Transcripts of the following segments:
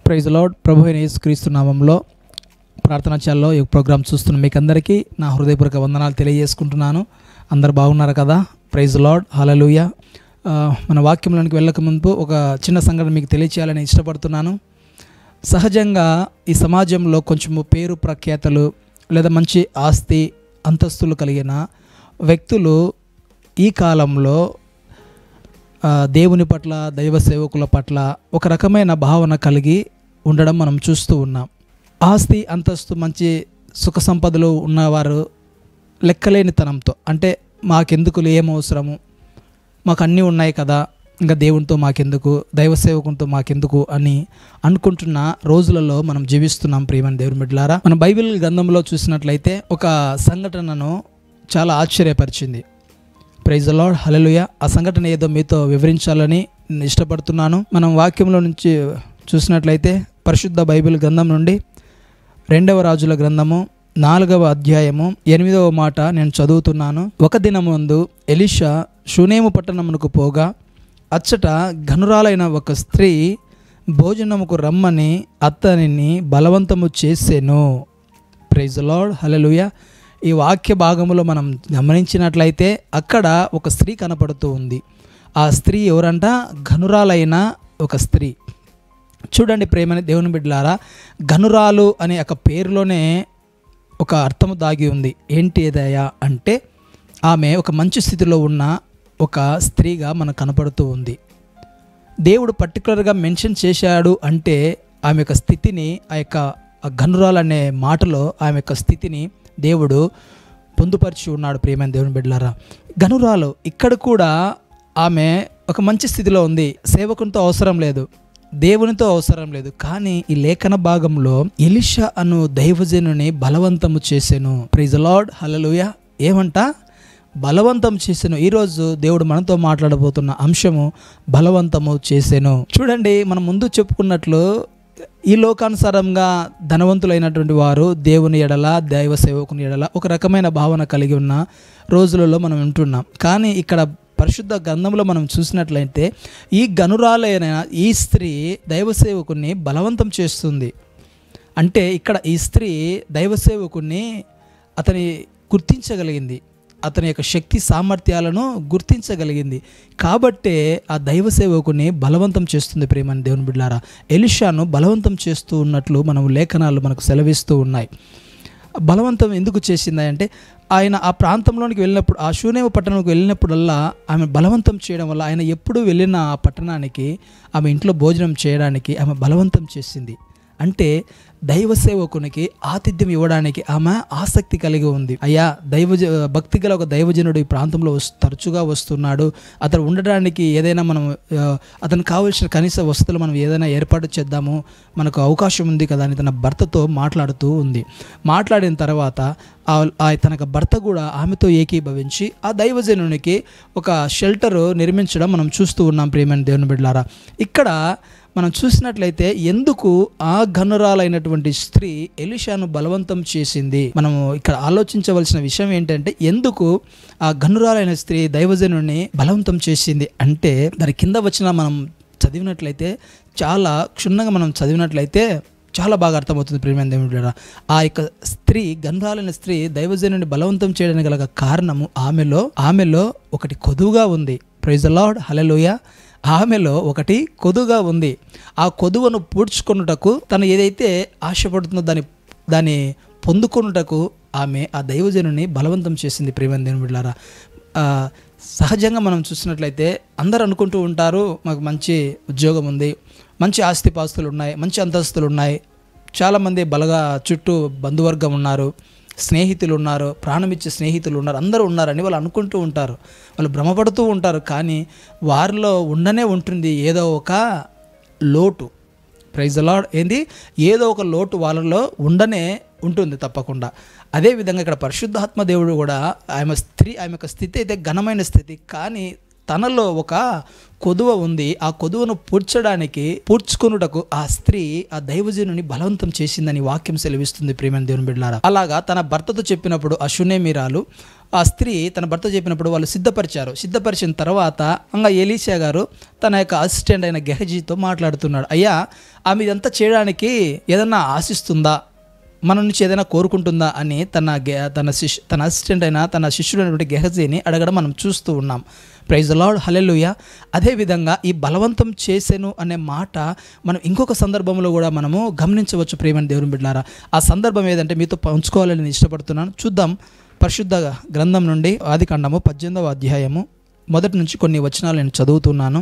Praise lord. ప్రభు అయిన యేసుక్రీస్తు నామంలో ప్రార్థనా ఛానల్లో ఈ ప్రోగ్రాం చూస్తున్న మీకు అందరికీ నా హృదయపూర్వక వందనాలు తెలియజేసుకుంటున్నాను. అందరు బాగున్నారు కదా? ప్రైజ్ లార్డ్, హల్లెలూయా. మన వాక్యంలోనికి వెళ్ళక ముందు ఒక చిన్న సంఘటన మీకు తెలియచేయాలని ఇష్టపడుతున్నాను. సహజంగా ఈ సమాజంలో కొంచెము పేరు ప్రఖ్యాతలు లేదా మంచి ఆస్తి అంతస్తులు కలిగిన వ్యక్తులు ఈ కాలంలో దేవుని పట్ల, దైవ సేవకుల పట్ల ఒక రకమైన భావన కలిగి ఉండడం మనం చూస్తూ ఉన్నాం. ఆస్తి అంతస్తు మంచి సుఖ సంపదలు ఉన్నవారు లెక్కలేనితనంతో, అంటే మాకెందుకు, ఏమవసరము, మాకు అన్నీ ఉన్నాయి కదా, ఇంకా దేవునితో మాకెందుకు, దైవ సేవకునితో మాకెందుకు అని అనుకుంటున్న రోజులలో మనం జీవిస్తున్నాం. ప్రియమైన దేవుని బిడ్డలారా, మన బైబిల్ గ్రంథంలో చూసినట్లయితే ఒక సంఘటనను చాలా ఆశ్చర్యపరిచింది. ప్రైజ్ ది లార్డ్, హల్లెలూయా. ఆ సంఘటన ఏదో మీతో వివరించాలని నేను ఇష్టపడుతున్నాను. మనం వాక్యంలో నుంచి చూసినట్లయితే పరిశుద్ధ బైబిల్ గ్రంథం నుండి 2వ రాజుల గ్రంథము 4వ అధ్యాయము 8వ మాట నేను చదువుతున్నాను. ఒక దినమందు ఎలీషా షూనేము పట్టణమునకు పోగా అచ్చట ఘనురాలైన ఒక స్త్రీ భోజనముకు రమ్మని అతనిని బలవంతము చేసెను. ప్రైజ్ ది లార్డ్, హల్లెలూయా. ఈ వాక్య భాగంలో మనం గమనించినట్లయితే అక్కడ ఒక స్త్రీ కనపడుతూ ఉంది. ఆ స్త్రీ ఎవరంట? ఘనురాలైన ఒక స్త్రీ. చూడండి ప్రేమని దేవుని బిడ్డలారా, ఘనురాలు అనే ఒక పేరులోనే ఒక అర్థము దాగి ఉంది. ఏంటి ఏదయ్యా అంటే, ఆమె ఒక మంచి స్థితిలో ఉన్న ఒక స్త్రీగా మనకు కనపడుతూ ఉంది. దేవుడు పర్టికులర్గా మెన్షన్ చేశాడు అంటే ఆమె యొక్క స్థితిని, ఆ యొక్క ఘనురాలు అనే మాటలో ఆమె యొక్క స్థితిని దేవుడు పొందుపరిచి ఉన్నాడు. ప్రియమైన దేవుని బిడ్డలారా, ఘనురాలు ఇక్కడ కూడా ఆమె ఒక మంచి స్థితిలో ఉంది. సేవకునితో అవసరం లేదు, దేవునితో అవసరం లేదు. కానీ ఈ లేఖన భాగంలో ఎలీషా అను దైవజనుని బలవంతము చేసెను. ప్రైజ్ ది లార్డ్, హల్లెలూయా. ఏమంట? బలవంతం చేసెను. ఈరోజు దేవుడు మనతో మాట్లాడబోతున్న అంశము బలవంతము చేసెను. చూడండి, మనం ముందు చెప్పుకున్నట్లు ఈ లోకానుసారంగా ధనవంతులైనటువంటి వారు దేవుని ఎడల, దైవ సేవకుని ఎడల ఒక రకమైన భావన కలిగి ఉన్న రోజులలో మనం ఉంటున్నాం. కానీ ఇక్కడ పరిశుద్ధ గ్రంథంలో మనం చూసినట్లయితే ఈ ఘనురాలైన ఈ స్త్రీ దైవ సేవకుని బలవంతం చేస్తుంది. అంటే ఇక్కడ ఈ స్త్రీ దైవ సేవకుని అతని గుర్తించగలిగింది, అతని యొక్క శక్తి సామర్థ్యాలను గుర్తించగలిగింది. కాబట్టే ఆ దైవ సేవకుని బలవంతం చేస్తుంది. ప్రేమని దేవుని బిడ్డలారా, ఎలీషాను బలవంతం చేస్తూ ఉన్నట్లు మనం లేఖనాలు మనకు సెలవిస్తూ ఉన్నాయి. బలవంతం ఎందుకు చేసింది అంటే, ఆయన ఆ ప్రాంతంలోనికి వెళ్ళినప్పుడు, ఆ షూనేము పట్టణానికి వెళ్ళినప్పుడల్లా ఆమె బలవంతం చేయడం వల్ల, ఆయన ఎప్పుడు వెళ్ళిన ఆ పట్టణానికి ఆమె ఇంట్లో భోజనం చేయడానికి ఆమె బలవంతం చేసింది. అంటే దైవ సేవకునికి ఆతిథ్యం ఇవ్వడానికి ఆమె ఆసక్తి కలిగి ఉంది. అయ్యా, భక్తి గల ఒక దైవజనుడు ఈ ప్రాంతంలో తరచుగా వస్తున్నాడు, అతను ఉండడానికి ఏదైనా మనం అతనికి కావలసిన కనీస వసతులు మనం ఏదైనా ఏర్పాటు చేద్దాము, మనకు అవకాశం ఉంది కదా అని తన భర్తతో మాట్లాడుతూ ఉంది. మాట్లాడిన తర్వాత తన భర్త కూడా ఆమెతో ఏకీభవించి ఆ దైవజనునికి ఒక షెల్టర్ నిర్మించడం మనం చూస్తూ ఉన్నాం. ప్రియమైన దేవుని బిడ్డలారా, ఇక్కడ మనం చూసినట్లయితే ఎందుకు ఆ ఘనురాలైనటువంటి స్త్రీ ఎలీషాను బలవంతం చేసింది? మనము ఇక్కడ ఆలోచించవలసిన విషయం ఏంటంటే, ఎందుకు ఆ ఘనురాలైన స్త్రీ దైవజనుని బలవంతం చేసింది అంటే, దాని కింద వచ్చిన మనం చదివినట్లయితే, చాలా క్షుణ్ణంగా మనం చదివినట్లయితే చాలా బాగా అర్థమవుతుంది. ప్రియమైన దేవుని బిడ్డలారా, ఆ యొక్క స్త్రీ, ఘనురాలైన స్త్రీ దైవజనుని బలవంతం చేయడానికి గల కారణము ఆమెలో ఒకటి కొదువుగా ఉంది. ప్రైజ్ ది లార్డ్, హల్లెలూయా. ఆమెలో ఒకటి కొదువుగా ఉంది. ఆ కొదువును పూడ్చుకొనుటకు తను ఏదైతే ఆశపడుతుందో దాన్ని పొందుకొనుటకు ఆమె ఆ దైవజనుని బలవంతం చేసింది. ప్రియమైన దేవుని బిడ్డలారా, సహజంగా మనం చూసినట్లయితే అందరూ అనుకుంటూ ఉంటారు, మాకు మంచి ఉద్యోగం ఉంది, మంచి ఆస్తిపాస్తులు ఉన్నాయి, మంచి అంతస్తులు ఉన్నాయి, చాలామంది బలగా చుట్టూ బంధువర్గం ఉన్నారు, స్నేహితులు ఉన్నారు, ప్రాణమిచ్చే స్నేహితులు ఉన్నారు, అందరూ ఉన్నారని వాళ్ళు అనుకుంటూ ఉంటారు, వాళ్ళు భ్రమపడుతూ ఉంటారు. కానీ వారిలో ఉండనే ఉంటుంది ఏదో ఒక లోటు. Praise the lord. ఏంది? ఏదో ఒక లోటు వాళ్ళలో ఉండనే ఉంటుంది తప్పకుండా. అదేవిధంగా ఇక్కడ పరిశుద్ధాత్మ దేవుడు కూడా ఆమె యొక్క స్థితి అయితే ఘనమైన స్థితి, కానీ తనలో ఒక కొదువ ఉంది. ఆ కొదువను పూడ్చుకొనుటకు ఆ స్త్రీ ఆ దైవజనుని బలవంతం చేసిందని వాక్యం సెలవిస్తుంది. ప్రియమైన దేవుని బిడ్డలారా, అలాగా తన భర్తతో చెప్పినప్పుడు ఆ షూనేమీరాలు ఆ స్త్రీ తన భర్త చెప్పినప్పుడు వాళ్ళు సిద్ధపరిచిన తర్వాత ఇంకా ఎలీషా గారు తన యొక్క అసిస్టెంట్ అయిన గెహజీతో మాట్లాడుతున్నాడు, అయ్యా ఆమె ఇదంతా చేయడానికి ఏదన్నా ఆశిస్తుందా, మన నుంచి ఏదైనా కోరుకుంటుందా అని తన అసిస్టెంట్ అయిన తన శిష్యుడు అయినటువంటి గెహజీని అడగడం మనం చూస్తూ ఉన్నాం. ప్రైజ్ ద లార్డ్, హల్లెలూయా. అదేవిధంగా ఈ బలవంతం చేసెను అనే మాట మనం ఇంకొక సందర్భంలో కూడా మనము గమనించవచ్చు ప్రియమైన దేవుని బిడ్డలారా. ఆ సందర్భం ఏదంటే మీతో పంచుకోవాలని నేను ఇష్టపడుతున్నాను. చూద్దాం పరిశుద్ధ గ్రంథం నుండి ఆదికాండము 18వ అధ్యాయము మొదటి నుంచి కొన్ని వచనాలు నేను చదువుతున్నాను.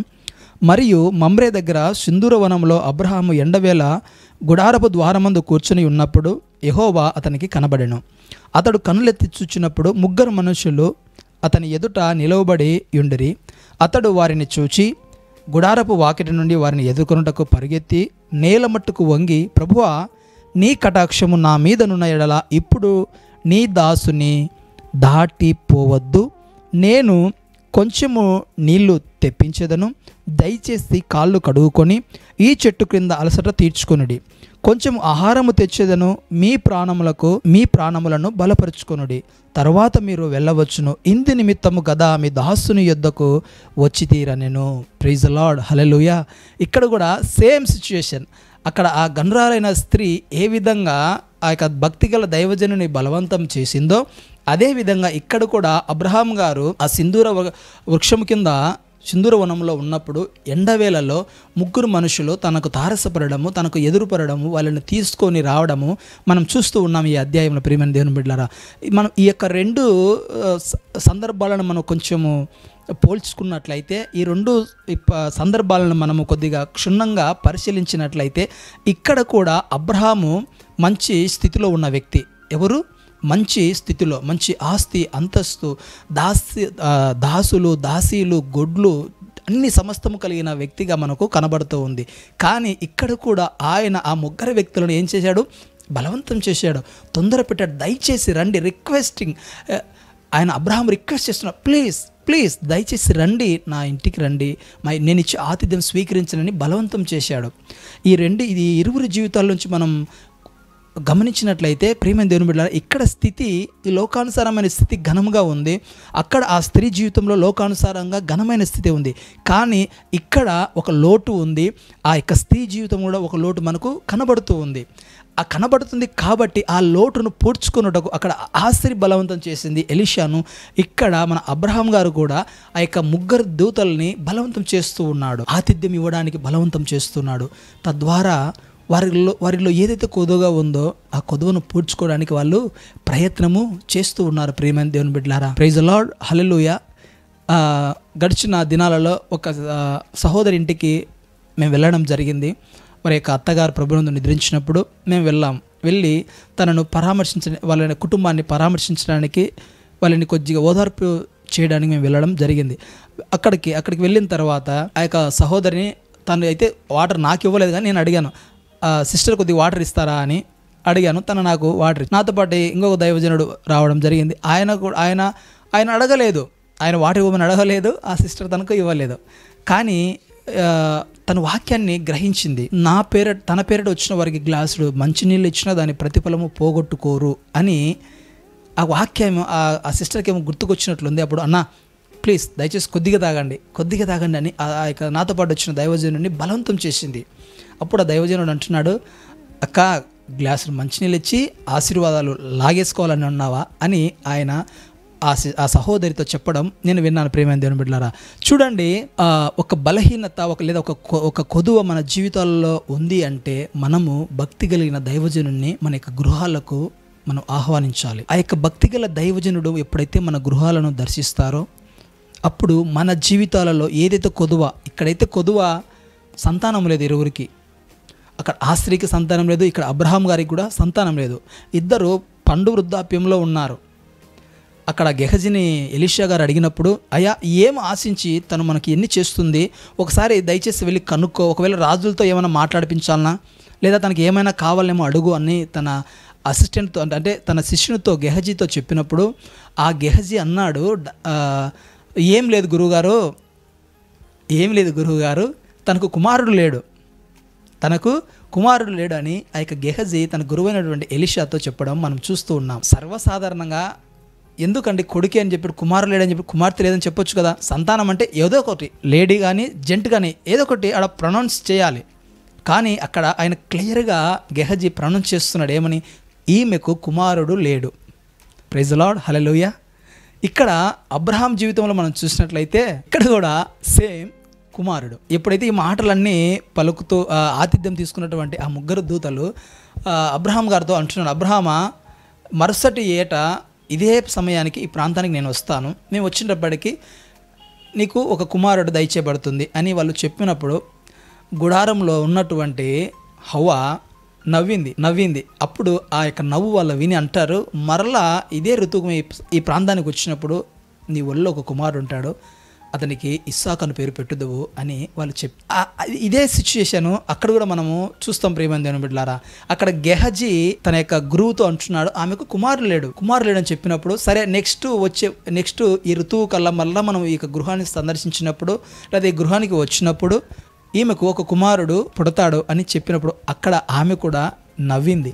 మరియు మమ్రే దగ్గర సింధూర వనంలో అబ్రహాము ఎండవేళ గుడారపు ద్వారమందు కూర్చుని ఉన్నప్పుడు యెహోవా అతనికి కనబడెను. అతడు కనులెత్తి చూచినప్పుడు 3 మనుషులు అతని ఎదుట నిలవబడి యుండిరి. అతడు వారిని చూచి గుడారపు వాకిటి నుండి వారిని ఎదుర్కొనుటకు పరిగెత్తి నేల మట్టుకు వంగి, ప్రభువా, నీ కటాక్షము నా మీదనున్న ఎడల ఇప్పుడు నీ దాసుని దాటిపోవద్దు, నేను కొంచెము నీళ్లు తెప్పించేదను, దయచేసి కాళ్ళు కడుగుకొని ఈ చెట్టు క్రింద అలసట తీర్చుకొనుడి, కొంచెం ఆహారము తెచ్చేదను, మీ ప్రాణములను బలపరుచుకొనుడి, తర్వాత మీరు వెళ్ళవచ్చును, ఇందు నిమిత్తము గదా మీ దాసుని యొద్దకు వచ్చి తీరనెను. ప్రైజ్ ద లార్డ్, హల్లెలూయా. ఇక్కడ కూడా సేమ్ సిచ్యుయేషన్. అక్కడ ఆ గనురాలైన స్త్రీ ఏ విధంగా ఆ యొక్క భక్తిగల దైవజనుని బలవంతం చేసిందో అదేవిధంగా ఇక్కడ కూడా అబ్రహాం గారు ఆ సింధూర వనంలో ఉన్నప్పుడు ఎండవేళలో 3 మనుషులు తనకు తారసపడము, తనకు ఎదురుపడము, వాళ్ళని తీసుకొని రావడము మనం చూస్తూ ఉన్నాం ఈ అధ్యాయంలో. ప్రియమైన దేవుని బిడ్డలారా, మనం ఈ యొక్క 2 సందర్భాలను మనం కొంచెము పోల్చుకున్నట్లయితే, ఈ 2 సందర్భాలను మనము కొద్దిగా క్షుణ్ణంగా పరిశీలించినట్లయితే ఇక్కడ కూడా అబ్రహాము మంచి స్థితిలో ఉన్న వ్యక్తి. ఎవరు? మంచి స్థితిలో, మంచి ఆస్తి అంతస్తు, దాసులు దాసీలు గొడ్లు అన్ని సమస్తము కలిగిన వ్యక్తిగా మనకు కనబడుతూ ఉంది. కానీ ఇక్కడ కూడా ఆయన ఆ 3 వ్యక్తులను ఏం చేశాడు? బలవంతం చేశాడు, తొందర పెట్టాడు. దయచేసి రండి, రిక్వెస్టింగ్. ఆయన అబ్రహాం రిక్వెస్ట్ చేస్తున్నాడు, ప్లీజ్ దయచేసి రండి, నా ఇంటికి రండి, నేను ఇచ్చే ఆతిథ్యం స్వీకరించనని బలవంతం చేశాడు. ఇది 2 జీవితాల నుంచి మనం గమనించినట్లయితే ప్రియమైన దేవుని బిడ్డలారా, ఇక్కడ స్థితి ఈ లోకానుసారమైన స్థితి ఘనంగా ఉంది, అక్కడ ఆ స్త్రీ జీవితంలో లోకానుసారంగా ఘనమైన స్థితి ఉంది. కానీ ఇక్కడ ఒక లోటు ఉంది, ఆ యొక్క స్త్రీ జీవితం కూడా ఒక లోటు మనకు కనబడుతుంది. కాబట్టి ఆ లోటును పూడ్చుకున్నటకు అక్కడ ఆ స్త్రీ బలవంతం చేసింది ఎలీషాను. ఇక్కడ మన అబ్రహాం గారు కూడా ఆ యొక్క 3 దూతల్ని బలవంతం చేస్తూ ఉన్నాడు, ఆతిథ్యం ఇవ్వడానికి బలవంతం చేస్తున్నాడు. తద్వారా వారిలో ఏదైతే కొదువగా ఉందో ఆ కొదువను పూడ్చుకోవడానికి వాళ్ళు ప్రయత్నము చేస్తూ ఉన్నారు. ప్రియమైన దేవుని బిడ్డలారా, ప్రైజ్ ద లార్డ్, హల్లెలూయా. గడిచిన దినాలలో ఒక సహోదరి ఇంటికి మేము వెళ్ళడం జరిగింది. వారి యొక్క అత్తగారు ప్రభునందు నిద్రించినప్పుడు మేము వెళ్ళి తనను వాళ్ళ కుటుంబాన్ని పరామర్శించడానికి, వాళ్ళని కొద్దిగా ఓదార్పు చేయడానికి మేము వెళ్ళడం జరిగింది. అక్కడికి వెళ్ళిన తర్వాత ఆ యొక్క సహోదరిని, తను అయితే వాటర్ నాకు ఇవ్వలేదు కానీ నేను అడిగాను, సిస్టర్ కొద్దిగా వాటర్ ఇస్తారా అని అడిగాను. తను నాకు వాటర్, నాతో పాటు ఇంకొక దైవజనుడు రావడం జరిగింది. ఆయన అడగలేదు, ఆయన వాటర్ ఇవ్వమని అడగలేదు, ఆ సిస్టర్ తనకు ఇవ్వలేదు. కానీ తన వాక్యాన్ని గ్రహించింది. తన పేరిట వచ్చిన వారికి గ్లాసుడు మంచినీళ్ళు ఇచ్చినా దాని ప్రతిఫలము పోగొట్టుకోరు అని ఆ వాక్యం ఆ సిస్టర్కి ఏమో గుర్తుకొచ్చినట్లుంది. అప్పుడు, అన్న ప్లీజ్ దయచేసి కొద్దిగా తాగండి అని ఆ యొక్క నాతో పాటు వచ్చిన దైవజనుడిని బలవంతం చేసింది. అప్పుడు ఆ దైవజనుడు అంటున్నాడు, అక్క గ్లాసులు మంచినీళ్ళు ఇచ్చి ఆశీర్వాదాలు లాగేసుకోవాలని ఉన్నావా అని ఆయన ఆ సహోదరితో చెప్పడం నేను విన్నాను. ప్రియమైన దేవుని బిడ్డలారా, చూడండి, ఒక బలహీనత లేదా ఒక కొదువ మన జీవితాల్లో ఉంది అంటే మనము భక్తి కలిగిన దైవజనుడిని మన యొక్క గృహాలకు మనం ఆహ్వానించాలి. ఆ యొక్క భక్తి గల దైవజనుడు ఎప్పుడైతే మన గృహాలను దర్శిస్తారో అప్పుడు మన జీవితాలలో ఏదైతే ఇక్కడైతే కొదువ సంతానం లేదు ఇరువురికి. అక్కడ ఆ స్త్రీకి సంతానం లేదు, ఇక్కడ అబ్రహాం గారికి కూడా సంతానం లేదు. ఇద్దరు పండు వృద్ధాప్యంలో ఉన్నారు. అక్కడ గెహజీని ఎలీషా గారు అడిగినప్పుడు, అయ్యా ఏం ఆశించి తను మనకి ఎన్ని చేస్తుంది, ఒకసారి దయచేసి వెళ్ళి కనుక్కో, ఒకవేళ రాజులతో ఏమైనా మాట్లాడిపించాలనా లేదా తనకి ఏమైనా కావాలేమో అడుగు అని తన అసిస్టెంట్తో అంటే తన శిష్యునితో గెహజీతో చెప్పినప్పుడు ఆ గెహజీ అన్నాడు, ఏం లేదు గురువుగారు, తనకు కుమారుడు లేడు అని ఆ యొక్క గెహజీ తన గురువైనటువంటి ఎలీషాతో చెప్పడం మనం చూస్తూ ఉన్నాం. సర్వసాధారణంగా ఎందుకండి కొడుకే అని చెప్పి కుమారుడు లేడని చెప్పి కుమార్తె లేదని చెప్పొచ్చు కదా. సంతానం అంటే ఏదో ఒకటి, లేడీ కానీ జెంట్ కానీ ఏదో ఒకటి అక్కడ ప్రొనౌన్స్ చేయాలి. కానీ అక్కడ ఆయన క్లియర్గా గెహజీ ప్రొనౌన్స్ చేస్తున్నాడు ఏమని, ఈమెకు కుమారుడు లేడు. ప్రైజ్ ది లార్డ్, హల్లెలూయా. ఇక్కడ అబ్రహాం జీవితంలో మనం చూసినట్లయితే ఇక్కడ కూడా సేమ్ కుమారుడు. ఎప్పుడైతే ఈ మాటలన్నీ పలుకుతూ ఆతిథ్యం తీసుకున్నటువంటి ఆ ముగ్గురు దూతలు అబ్రహాం గారితో అంటున్నాడు, అబ్రహామా, మరుసటి ఏట ఇదే సమయానికి ఈ ప్రాంతానికి నేను వస్తాను, మేము వచ్చినప్పటికీ నీకు ఒక కుమారుడు దయచేయబడుతుంది అని వాళ్ళు చెప్పినప్పుడు గుడారంలో ఉన్నటువంటి హవ్వ నవ్వింది. అప్పుడు ఆ యొక్క నవ్వు వాళ్ళు విని అంటారు, మరలా ఇదే ఋతువు ఈ ప్రాంతానికి వచ్చినప్పుడు నీ ఒళ్ళో ఒక కుమారుడు ఉంటాడు, అతనికి ఇస్సాకు అని పేరు పెట్టుదువు అని వాళ్ళు ఇదే సిచ్యుయేషన్ అక్కడ కూడా మనము చూస్తాం. ప్రియమైన దేవుని బిడ్డలారా, అక్కడ తన యొక్క గురువుతో అంటున్నాడు, ఆమెకు కుమారుడు లేడు అని చెప్పినప్పుడు, సరే నెక్స్ట్ ఈ ఋతువు కల్లా మళ్ళీ మనం ఈ గృహాన్ని సందర్శించినప్పుడు లేదా ఈ గృహానికి వచ్చినప్పుడు ఈమెకు ఒక కుమారుడు పుడతాడు అని చెప్పినప్పుడు అక్కడ ఆమె కూడా నవ్వింది.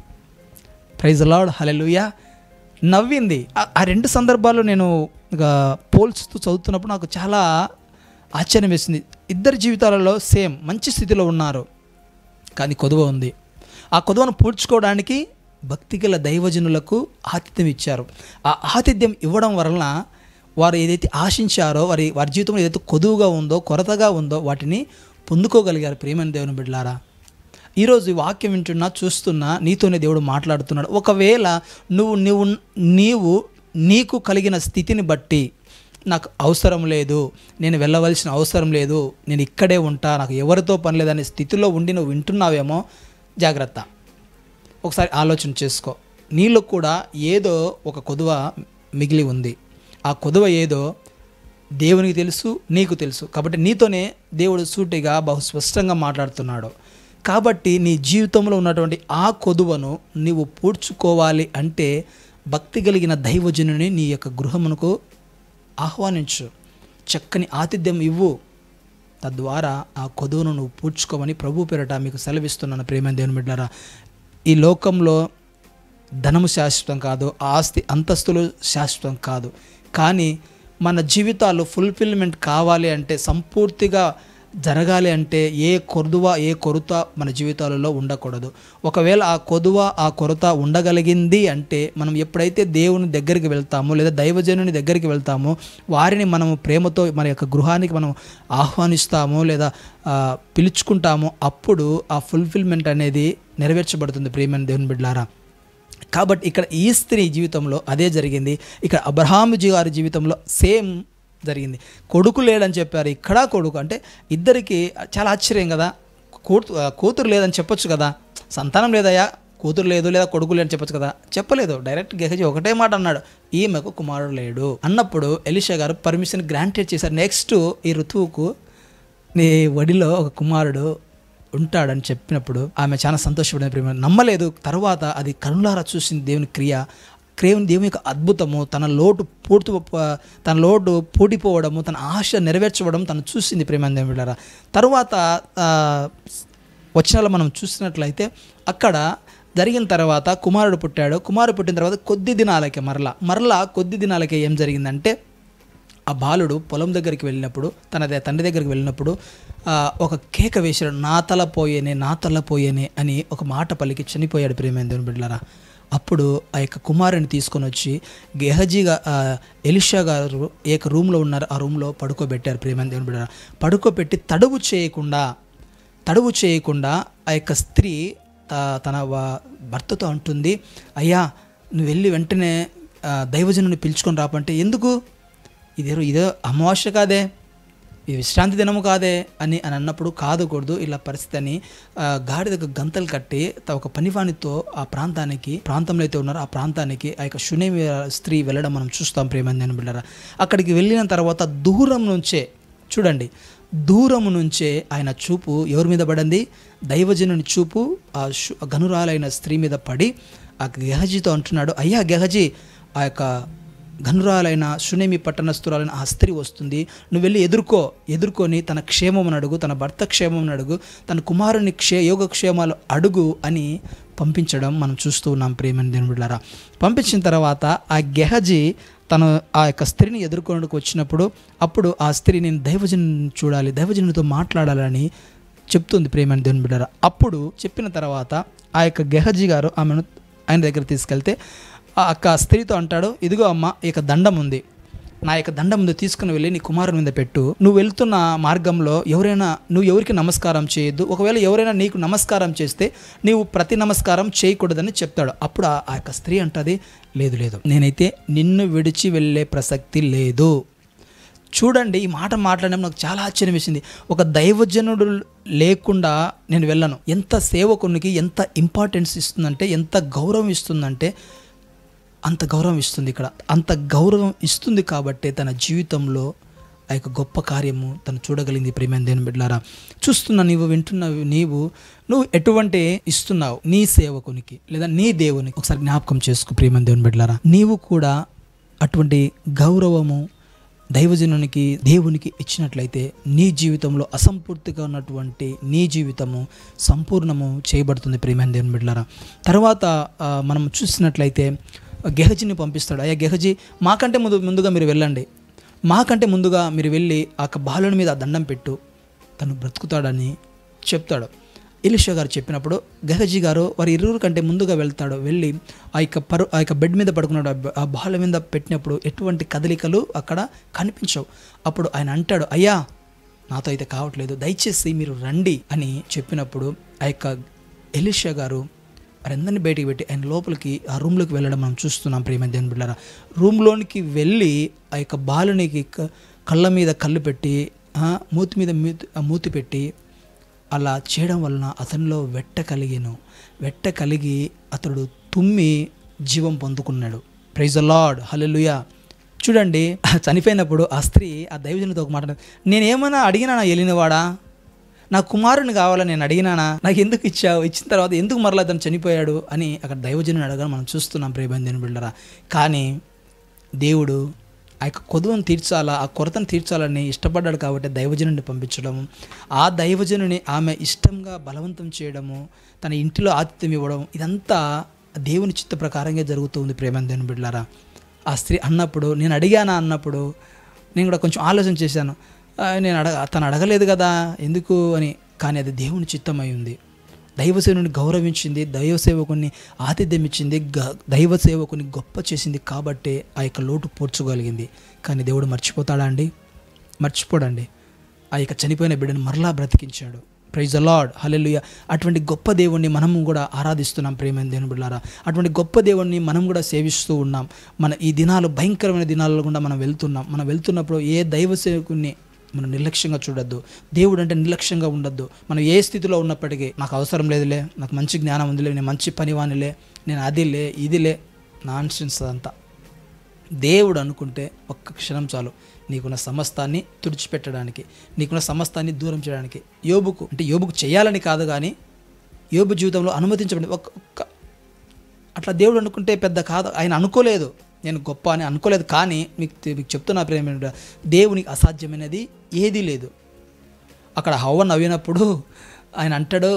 ప్రైజ్ ది లార్డ్, హల్లెలూయా. నవ్వింది. ఆ రెండు సందర్భాలు నేను పోల్చుతూ చదువుతున్నప్పుడు నాకు చాలా ఆశ్చర్యం వేసింది. ఇద్దరి జీవితాలలో సేమ్ మంచి స్థితిలో ఉన్నారు, కానీ కొదువ ఉంది. ఆ కొదువను పూడ్చుకోవడానికి భక్తిగల దైవజనులకు ఆతిథ్యం ఇచ్చారు. ఆ ఆతిథ్యం ఇవ్వడం వలన వారు ఏదైతే ఆశించారో వారి జీవితంలో ఏదైతే కొదువుగా ఉందో, కొరతగా ఉందో వాటిని పొందుకోగలిగారు. ప్రియమైన దేవుని బిడ్డలారా, ఈరోజు ఈ వాక్యం వింటున్నా చూస్తున్నా నీతోనే దేవుడు మాట్లాడుతున్నాడు. ఒకవేళ నీకు కలిగిన స్థితిని బట్టి నాకు అవసరం లేదు, నేను వెళ్ళవలసిన అవసరం లేదు, నేను ఇక్కడే ఉంటా, నాకు ఎవరితో పని లేదనే స్థితిలో ఉండి నువ్వు వింటున్నావేమో, జాగ్రత్త. ఒకసారి ఆలోచన చేసుకో. నీలో కూడా ఏదో ఒక కొదువ మిగిలి ఉంది. ఆ కొదువ ఏదో దేవునికి తెలుసు, నీకు తెలుసు. కాబట్టి నీతోనే దేవుడు సూటిగా బహు స్పష్టంగా మాట్లాడుతున్నాడు. కాబట్టి నీ జీవితంలో ఉన్నటువంటి ఆ కొదువను నీవు పూడ్చుకోవాలి అంటే భక్తి కలిగిన దైవజనుని నీ యొక్క గృహమునకు ఆహ్వానించు, చక్కని ఆతిథ్యం ఇవ్వు. తద్వారా ఆ కొదువును నువ్వు పూడ్చుకోమని ప్రభు పేరట మీకు సెలవిస్తున్నాను. ప్రియమైన దేవుని బిడ్డలారా, ఈ లోకంలో ధనము శాశ్వతం కాదు, ఆస్తి అంతస్తులు శాశ్వతం కాదు. కానీ మన జీవితాలు ఫుల్ఫిల్మెంట్ కావాలి అంటే, సంపూర్తిగా జరగాలి అంటే ఏ కొరత మన జీవితాలలో ఉండకూడదు. ఒకవేళ ఆ కొరత ఉండగలిగింది అంటే మనం ఎప్పుడైతే దేవుని దగ్గరికి వెళ్తామో లేదా దైవజనుని దగ్గరికి వెళ్తామో, వారిని మనము ప్రేమతో మన యొక్క గృహానికి మనం ఆహ్వానిస్తామో లేదా పిలుచుకుంటామో, అప్పుడు ఆ ఫుల్ఫిల్మెంట్ అనేది నెరవేర్చబడుతుంది. ప్రియమైన దేవుని బిడ్డలారా, కాబట్టి ఇక్కడ ఈ స్త్రీ జీవితంలో అదే జరిగింది. ఇక్కడ అబ్రహాము గారి జీవితంలో సేమ్ జరిగింది. కొడుకు లేడని చెప్పారు, ఇక్కడ కొడుకు అంటే ఇద్దరికి చాలా ఆశ్చర్యం కదా. కూతురు లేదని చెప్పొచ్చు కదా, సంతానం లేదయ్యా, కూతురు లేదు లేదా కొడుకు లేదని చెప్పొచ్చు కదా. చెప్పలేదు. డైరెక్ట్ గెహజీ ఒకటే మాట అన్నాడు, ఈమెకు కుమారుడు లేడు అన్నప్పుడు ఎలీషా గారు పర్మిషన్ గ్రాంటెడ్ చేశారు. నెక్స్ట్ ఈ ఋతువుకు నీ ఒడిలో ఒక కుమారుడు ఉంటాడని చెప్పినప్పుడు ఆమె చాలా సంతోషపడిన. ప్రేమ నమ్మలేదు. తర్వాత అది కనులారా చూసింది దేవుని క్రియ, దేవుని యొక్క అద్భుతము, తన లోటు పూడిపోవడము, తన ఆశ నెరవేర్చబడము తను చూసింది. ప్రేమ దేవుడారా, తరువాత వచనాలు మనం చూసినట్లయితే అక్కడ జరిగిన తర్వాత కుమారుడు పుట్టాడు. కుమారుడు పుట్టిన తర్వాత కొద్ది దినాలకే మరలా కొద్ది దినాలకే ఏం జరిగిందంటే, ఆ బాలుడు పొలం దగ్గరికి వెళ్ళినప్పుడు, తన తండ్రి దగ్గరికి వెళ్ళినప్పుడు ఒక కేక వేశాడు, నా తల పోయేనే అని ఒక మాట పలికి చనిపోయాడు. ప్రియమైన దేవుని బిడ్డలారా, అప్పుడు ఆ యొక్క కుమారుని తీసుకొని వచ్చి గెహజీగా ఎలీషా గారు ఏ రూమ్లో ఉన్నారు ఆ రూమ్లో పడుకోబెట్టారు. ప్రియమైన దేవుని బిడ్డలారా, పడుకోబెట్టి తడువు చేయకుండా ఆ యొక్క స్త్రీ తన భర్తతో అంటుంది, అయ్యా నువ్వు వెళ్ళి వెంటనే దైవజనుని పిలుచుకొని రాపంటే, ఎందుకు ఇదో అమావాస్య కాదే, ఇది విశ్రాంతి దినము కాదే అని అన్నప్పుడు, కాదుకూడదు ఇలా పరిస్థితి అని గాడిదకు గంతలు కట్టి ఒక పనివానితో ఆ ప్రాంతంలో అయితే ఉన్నారో ఆ ప్రాంతానికి ఆ యొక్క షునేమి స్త్రీ వెళ్ళడం మనం చూస్తాం. ప్రేమందని బిడ్డరా, అక్కడికి వెళ్ళిన తర్వాత దూరం నుంచే ఆయన చూపు ఎవరి మీద పడింది? దైవజనుని చూపు ఆ గనురాలైన స్త్రీ మీద పడి ఆ గెహజీతో అంటున్నాడు, అయ్యా గెహజీ, ఆ యొక్క గనురాలైన షునేమి పట్టణస్థురాలైన ఆ స్త్రీ వస్తుంది, నువ్వు వెళ్ళి ఎదుర్కొని తన క్షేమమును అడుగు, తన భర్త క్షేమమును అడుగు, తన కుమారుని యోగక్షేమాలు అడుగు అని పంపించడం మనం చూస్తూ ఉన్నాం. ప్రియమైన దేవుని బిడ్డలారా, పంపించిన తర్వాత ఆ గెహజీ తను ఆ యొక్క స్త్రీని ఎదుర్కొనడానికి వచ్చినప్పుడు అప్పుడు ఆ స్త్రీ నేను దైవజనుని చూడాలి, దైవజనునితో మాట్లాడాలని చెప్తుంది ప్రేమని దేవుని బిడ్డలారా. అప్పుడు చెప్పిన తర్వాత ఆ యొక్క గెహజీ గారు ఆమెను ఆయన దగ్గర తీసుకెళ్తే ఆ యొక్క స్త్రీతో అంటాడు, ఇదిగో అమ్మ, ఈ యొక్క దండం ఉంది, నా యొక్క దండం ముందు తీసుకుని వెళ్ళి నీ కుమారుని మీద పెట్టు. నువ్వు వెళ్తున్న మార్గంలో నువ్వు ఎవరికి నమస్కారం చేయొద్దు, ఒకవేళ ఎవరైనా నీకు నమస్కారం చేస్తే నీవు ప్రతి నమస్కారం చేయకూడదని చెప్తాడు. అప్పుడు ఆ యొక్క స్త్రీ అంటది, లేదు లేదు, నేనైతే నిన్ను విడిచి వెళ్ళే ప్రసక్తి లేదు. చూడండి, ఈ మాట మాట్లాడడం నాకు చాలా ఆశ్చర్యం వేసింది. ఒక దైవజనుడు లేకుండా నేను వెళ్ళను. ఎంత సేవకునికి ఎంత ఇంపార్టెన్స్ ఇస్తుందంటే, ఎంత గౌరవం ఇస్తుందంటే అంత గౌరవం ఇస్తుంది. ఇక్కడ అంత గౌరవం ఇస్తుంది కాబట్టి తన జీవితంలో ఆ యొక్క గొప్ప కార్యము తను చూడగలిగింది. ప్రేమైన దేవుని బిడ్డలారా, చూస్తున్నా, వింటున్నావు, నువ్వు ఎటువంటి ఇస్తున్నావు నీ సేవకునికి లేదా నీ దేవునికి ఒకసారి జ్ఞాపకం చేసుకో. ప్రేమైన దేవుని బిడ్డలారా, నీవు కూడా అటువంటి గౌరవము దైవజనునికి దేవునికి ఇచ్చినట్లయితే నీ జీవితంలో అసంపూర్తిగా ఉన్నటువంటి నీ జీవితము సంపూర్ణము చేయబడుతుంది. ప్రేమైన దేవుని బిడ్డలారా, తర్వాత మనం చూసినట్లయితే గెహజీని పంపిస్తాడు. అయ్యా గెహజీ, మాకంటే ముందుగా మీరు వెళ్ళండి, మాకంటే ముందుగా మీరు వెళ్ళి ఆ బాలుని మీద దండం పెట్టు, తను బ్రతుకుతాడని చెప్తాడు. ఎలీషా గారు చెప్పినప్పుడు గెహజీ గారు వారి ఇరువురు కంటే ముందుగా వెళ్తాడు. వెళ్ళి ఆ యొక్క బెడ్ మీద పడుకున్నాడు. ఆ బాల మీద పెట్టినప్పుడు ఎటువంటి కదలికలు అక్కడ కనిపించవు. అప్పుడు ఆయన అంటాడు, అయ్యా నాతో అయితే కావట్లేదు, దయచేసి మీరు రండి అని చెప్పినప్పుడు ఆ యొక్క ఎలీషా గారు వారందరినీ బయటికి పెట్టి ఆయన లోపలికి ఆ రూమ్లోకి వెళ్ళడం మనం చూస్తున్నాం. ప్రేమ దేవుని బిడ్డలారా, రూమ్లోనికి వెళ్ళి ఆ యొక్క బాలునికి కళ్ళ మీద కళ్ళు పెట్టి మూతి మీద మూతి పెట్టి అలా చేయడం వలన అతనిలో వెట్ట కలిగి అతడు తుమ్మి జీవం పొందుకున్నాడు. ప్రైజ్ ద లార్డ్, హల్లెలూయా. చూడండి, చనిపోయినప్పుడు ఆ స్త్రీ ఆ దైవజనుడితో ఒక మాట, నేనేమైనా అడిగినానా వెళ్ళినవాడా, నా కుమారుని కావాలని నేను అడిగినానా, నాకు ఎందుకు ఇచ్చావు, ఇచ్చిన తర్వాత ఎందుకు మరలా అతను చనిపోయాడు అని అక్కడ దైవజనుని అడగడం మనం చూస్తున్నాం. ప్రేమైన బిడ్డలారా, కానీ దేవుడు ఆ యొక్క కొదువను తీర్చాలా, ఆ కొరతను తీర్చాలని ఇష్టపడ్డాడు కాబట్టి దైవజనుని పంపించడము, ఆ దైవజనుని ఆమె ఇష్టంగా బలవంతం చేయడము, తన ఇంటిలో ఆతిథ్యం ఇవ్వడం, ఇదంతా దేవుని చిత్త ప్రకారంగా జరుగుతుంది. ప్రేమైన దేవుని బిడ్డలారా, ఆ స్త్రీ అన్నప్పుడు నేను అడిగానా అన్నప్పుడు నేను కూడా కొంచెం ఆలోచన చేశాను. తను అడగలేదు కదా ఎందుకు అని, కానీ అది దేవుని చిత్తమై ఉంది. దైవసేవుని గౌరవించింది, దైవసేవకుని ఆతిథ్యం ఇచ్చింది, దైవసేవకుని గొప్ప చేసింది కాబట్టి ఆ యొక్క లోటు పూడ్చగలిగింది. కానీ దేవుడు మర్చిపోతాడా అండి? మర్చిపోడండి. ఆ యొక్క చనిపోయిన బిడ్డను మరలా బ్రతికించాడు. ప్రైజ్ ద లార్డ్, హల్లెలూయా. అటువంటి గొప్ప దేవుణ్ణి మనము కూడా ఆరాధిస్తున్నాం. ప్రేమైన దేవుని బిడ్డలారా, అటువంటి గొప్ప దేవుణ్ణి మనం కూడా సేవిస్తూ ఉన్నాం. మన ఈ దినాలు భయంకరమైన దినాల్లో కూడా మనం వెళ్తున్నప్పుడు ఏ దైవ సేవకుని మనం నిర్లక్ష్యంగా చూడొద్దు. దేవుడు అంటే నిర్లక్ష్యంగా ఉండొద్దు. మనం ఏ స్థితిలో ఉన్నప్పటికీ, నాకు అవసరం లేదులే, నాకు మంచి జ్ఞానం ఉందిలే, నేను మంచి పనివానిలే, నేను అదిలే ఇదిలే, నాన్సెన్స్ అదంతా. దేవుడు అనుకుంటే ఒక్క క్షణం చాలు నీకున్న సమస్తాన్ని తుడిచిపెట్టడానికి, నీకున్న సమస్తాన్ని దూరం చేయడానికి. యోబుకు చేయాలని కాదు, కానీ యోబు జీవితంలో అనుమతించబడి అట్లా దేవుడు అనుకుంటే పెద్ద కాదు. ఆయన అనుకోలేదు, నేను గొప్ప అని అనుకోలేదు. కానీ మీకు చెప్తున్నా ప్రేమ, దేవునికి అసాధ్యమైనది ఏదీ లేదు. అక్కడ హవ్వ నవ్వినప్పుడు ఆయన అంటాడు,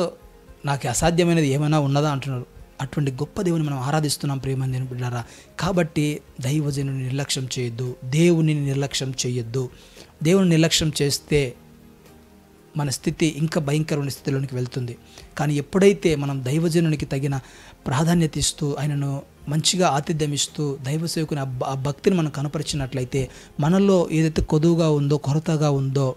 నాకు అసాధ్యమైనది ఏమైనా ఉన్నదా అంటున్నాడు. అటువంటి గొప్ప దేవుని మనం ఆరాధిస్తున్నాం ప్రేమ దేవుని బిడ్డలారా. కాబట్టి దైవజనుని నిర్లక్ష్యం చేయొద్దు, దేవుని నిర్లక్ష్యం చేయొద్దు. దేవుని నిర్లక్ష్యం చేస్తే మన స్థితి ఇంకా భయంకరమైన స్థితిలోనికి వెళ్తుంది. కానీ ఎప్పుడైతే మనం దైవజనునికి తగిన ప్రాధాన్యత ఇస్తూ, ఆయనను మంచిగా ఆతిథ్యం ఇస్తూ, దైవ సేవకుని ఆ భక్తిని మనం కనపరిచినట్లయితే మనలో ఏదైతే కొదువుగా ఉందో, కొరతగా ఉందో